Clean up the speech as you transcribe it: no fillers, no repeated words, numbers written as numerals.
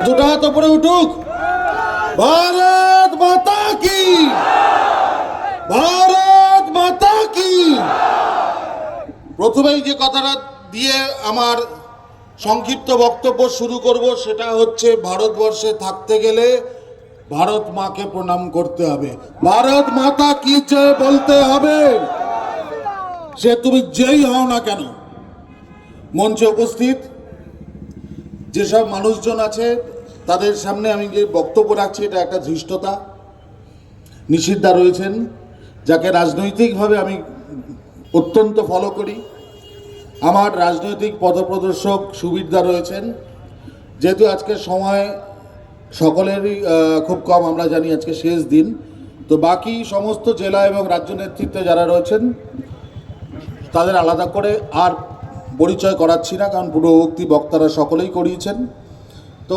দুটো হাত উপরে উঠুক। ভারত মাতা কি, ভারত মাতা কি। প্রথমেই যে কথাটা দিয়ে আমার সংক্ষিপ্ত বক্তব্য শুরু করব সেটা হচ্ছে, ভারতবর্ষে থাকতে গেলে ভারত মাকে প্রণাম করতে হবে। ভারত মাতা কি যে বলতে হবে, সে তুমি যেই হও না কেন। মঞ্চে উপস্থিত যেসব মানুষজন আছে তাদের সামনে আমি যে বক্তব্য রাখছি, এটা একটা ধৃষ্টতা। নিষিদ্ধা রয়েছেন, যাকে রাজনৈতিকভাবে আমি অত্যন্ত ফলো করি। আমার রাজনৈতিক পথপ্রদর্শক সুবিরদা রয়েছেন। যেহেতু আজকের সময় সকলেরই খুব কম, আমরা জানি আজকে শেষ দিন, তো বাকি সমস্ত জেলা এবং রাজ্য নেতৃত্বে যারা রয়েছেন তাদের আলাদা করে আর পরিচয় করাচ্ছি না, কারণ পূর্ববর্তী বক্তারা সকলেই করিয়েছেন। তো